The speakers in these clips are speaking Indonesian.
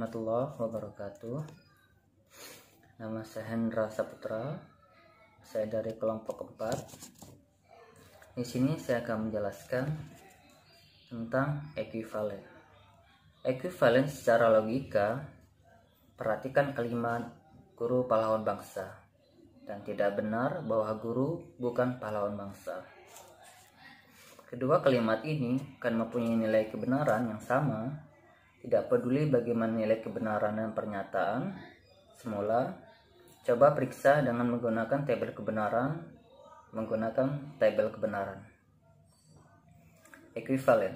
warahmatullahi wabarakatuh. Nama saya Hendra Saputra. Saya dari kelompok 4. Di sini saya akan menjelaskan tentang ekuivalen. Ekuivalen secara logika, perhatikan kalimat guru pahlawan bangsa, dan tidak benar bahwa guru bukan pahlawan bangsa. Kedua kalimat ini akan mempunyai nilai kebenaran yang sama, tidak peduli bagaimana nilai kebenaran dan pernyataan. Semula, coba periksa dengan menggunakan tabel kebenaran. Ekuivalen.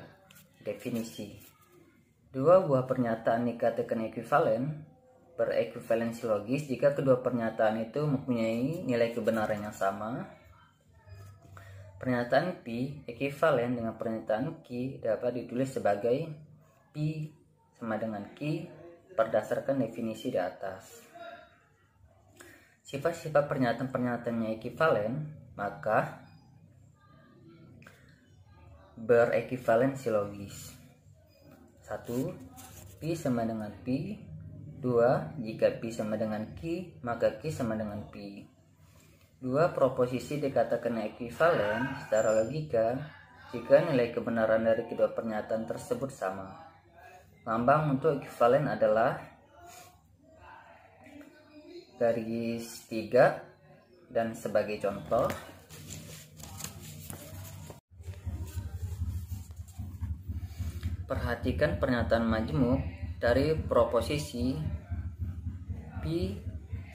Definisi. Dua buah pernyataan dikatakan ekuivalen, berekuivalensi logis jika kedua pernyataan itu mempunyai nilai kebenaran yang sama. Pernyataan P ekuivalen dengan pernyataan Q dapat ditulis sebagai P sama dengan Q berdasarkan definisi di atas. Sifat-sifat pernyataan-pernyataannya ekuivalen, maka berekuivalensi logis. 1. P sama dengan P. 2. Jika P sama dengan Q, maka Q sama dengan P. Dua proposisi dikatakan ekuivalen secara logika jika nilai kebenaran dari kedua pernyataan tersebut sama. Lambang untuk ekuivalen adalah garis 3, dan sebagai contoh, perhatikan pernyataan majmuk dari proposisi P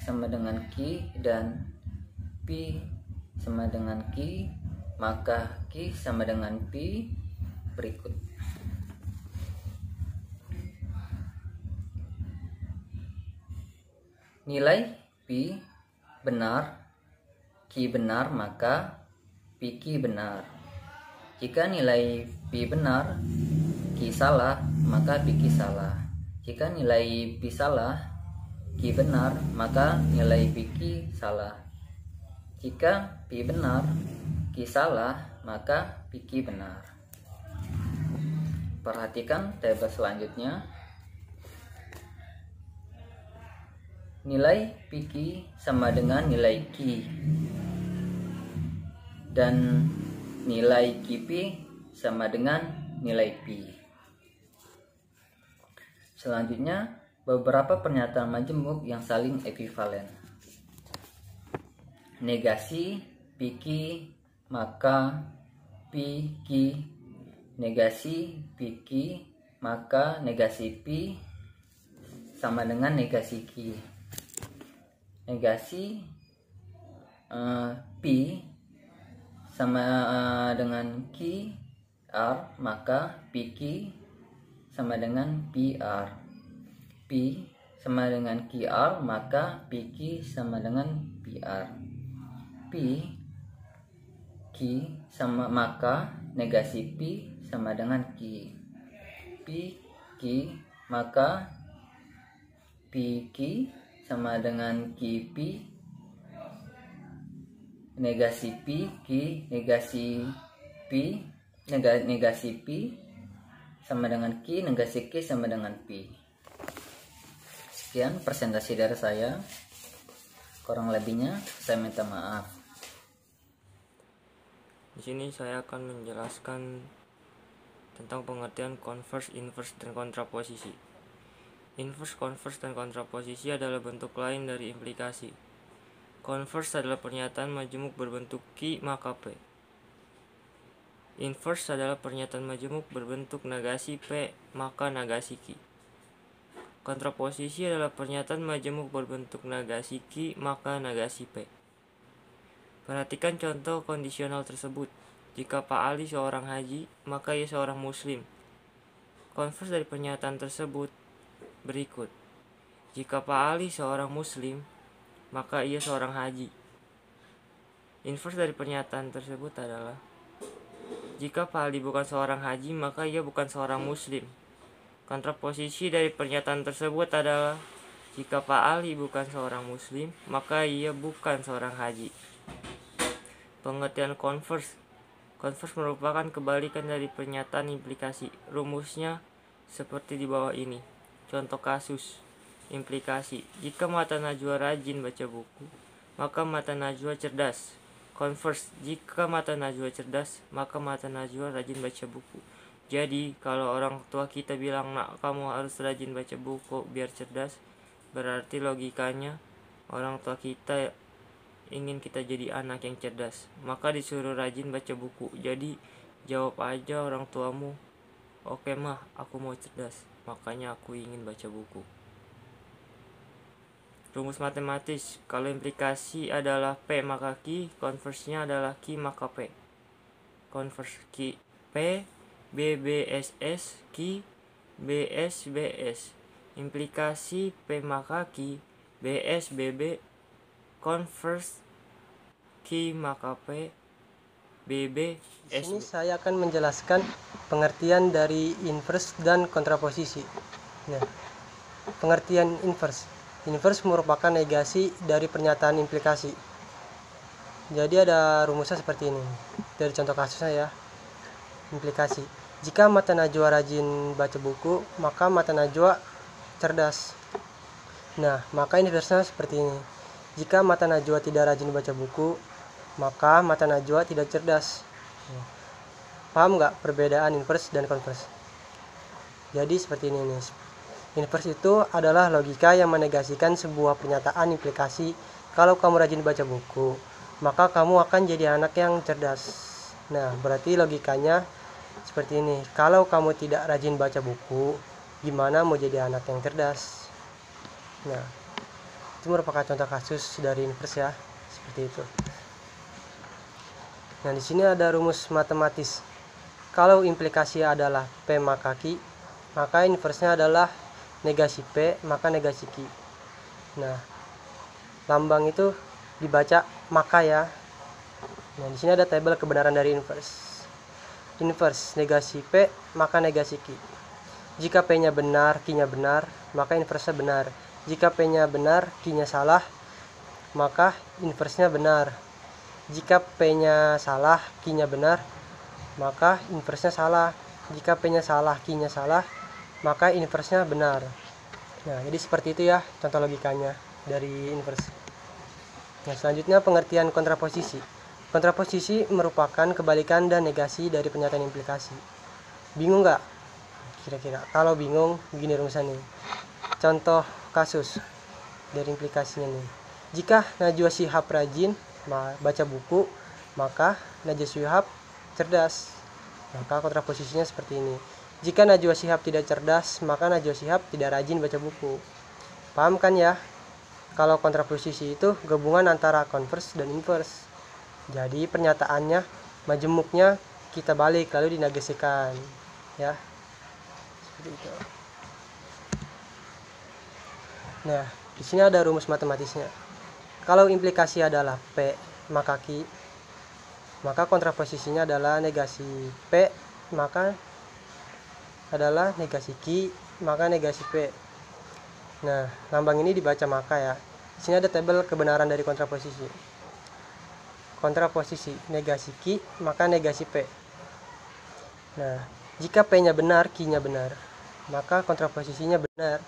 sama dengan Q dan P sama dengan Q, maka Q sama dengan P berikut. Nilai P benar, Q benar, maka PQ benar. Jika nilai P benar, Q salah, maka PQ salah. Jika nilai P salah, Q benar, maka nilai PQ salah. Jika P benar, Q salah, maka PQ benar. Perhatikan tabel selanjutnya. Nilai PQ sama dengan nilai Q, dan nilai QP sama dengan nilai P. Selanjutnya, beberapa pernyataan majemuk yang saling ekuivalen. Negasi PQ maka PQ. Negasi PQ maka negasi P sama dengan negasi Q. Negasi P sama dengan QR, maka PQ sama dengan PR. P sama dengan QR, maka PQ sama dengan PR. P Q sama, maka negasi P sama dengan Q. P Q maka PQ sama dengan QP. Negasi P Q negasi P, negasi P sama dengan Q, negasi Q sama dengan P. Sekian presentasi dari saya. Kurang lebihnya saya minta maaf. Di sini saya akan menjelaskan tentang pengertian converse, inverse, dan kontraposisi. Inverse, converse, dan kontraposisi adalah bentuk lain dari implikasi. Converse adalah pernyataan majemuk berbentuk Q maka P. Inverse adalah pernyataan majemuk berbentuk negasi P maka negasi Q. Kontraposisi adalah pernyataan majemuk berbentuk negasi Q maka negasi P. Perhatikan contoh kondisional tersebut. Jika Pak Ali seorang haji, maka ia seorang muslim. Converse dari pernyataan tersebut berikut. Jika Pak Ali seorang muslim, maka ia seorang haji. Inverse dari pernyataan tersebut adalah jika Pak Ali bukan seorang haji, maka ia bukan seorang muslim. Kontraposisi dari pernyataan tersebut adalah jika Pak Ali bukan seorang muslim, maka ia bukan seorang haji. Pengertian converse. Converse merupakan kebalikan dari pernyataan implikasi. Rumusnya seperti di bawah ini. Contoh kasus implikasi. Jika mata Najwa rajin baca buku, maka mata Najwa cerdas. Converse, jika mata Najwa cerdas, maka mata Najwa rajin baca buku. Jadi, kalau orang tua kita bilang, "Nak, kamu harus rajin baca buku biar cerdas," berarti logikanya orang tua kita ingin kita jadi anak yang cerdas, maka disuruh rajin baca buku. Jadi, jawab aja orang tuamu, "Oke mah, aku mau cerdas, makanya aku ingin baca buku." Rumus matematis, kalau implikasi adalah P maka Q, converse-nya adalah Q maka P. Converse Q, P, BBSS, Q, BSBS. Implikasi P maka Q, BS, BB, converse Q maka P, BB, Di S. sini saya akan menjelaskan pengertian dari inverse dan kontraposisi. Nah, pengertian inverse. Inverse merupakan negasi dari pernyataan implikasi. Jadi ada rumusnya seperti ini. Dari contoh kasusnya ya. Implikasi. Jika mata Najwa rajin baca buku, maka mata Najwa cerdas. Nah, maka inversenya seperti ini. Jika mata Najwa tidak rajin baca buku, maka mata Najwa tidak cerdas. Paham nggak perbedaan inverse dan converse? Jadi seperti ini nih. Inverse itu adalah logika yang menegasikan sebuah pernyataan implikasi. Kalau kamu rajin baca buku, maka kamu akan jadi anak yang cerdas. Nah, berarti logikanya seperti ini. Kalau kamu tidak rajin baca buku, gimana mau jadi anak yang cerdas? Nah, itu merupakan contoh kasus dari inverse ya, seperti itu. Nah, di sini ada rumus matematis. Kalau implikasi adalah P maka Q, maka inversenya adalah negasi P maka negasi Q. Nah, lambang itu dibaca maka ya. Nah, di sini ada tabel kebenaran dari inverse. Inverse negasi P maka negasi Q. Jika P-nya benar, Q-nya benar, maka inverse-nya benar. Jika P-nya benar, Q-nya salah, maka inverse-nya benar. Jika P-nya salah, Q-nya benar, maka inverse-nya salah. Jika P-nya salah, Q-nya salah, maka inverse-nya benar. Nah, jadi seperti itu ya contoh logikanya dari inverse. Nah, selanjutnya pengertian kontraposisi. Kontraposisi merupakan kebalikan dan negasi dari pernyataan implikasi. Bingung nggak? Kira-kira kalau bingung, begini rumusnya nih. Contoh kasus dari implikasinya nih. Jika Najwa Shihab rajin baca buku, maka Najwa Shihab cerdas. Maka kontraposisinya seperti ini. Jika Najwa Shihab tidak cerdas, maka Najwa Shihab tidak rajin baca buku. Paham kan ya? Kalau kontraposisi itu gabungan antara converse dan inverse. Jadi pernyataannya, majemuknya kita balik lalu dinegasikan, ya. Seperti itu. Nah, di sini ada rumus matematisnya. Kalau implikasi adalah P maka Q, maka kontraposisinya adalah negasi P maka adalah negasi Q maka negasi P. Nah, lambang ini dibaca maka ya. Di sini ada tabel kebenaran dari kontraposisi. Kontraposisi negasi Q maka negasi P. Nah, jika P-nya benar, Q-nya benar, maka kontraposisinya benar.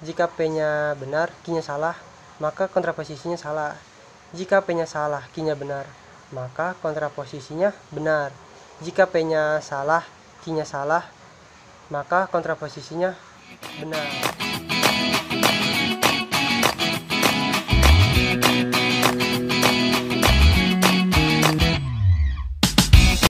Jika P-nya benar, Q-nya salah, maka kontraposisinya salah. Jika P-nya salah, Q-nya benar, maka kontraposisinya benar. Jika P-nya salah, Q-nya salah, maka kontraposisinya benar.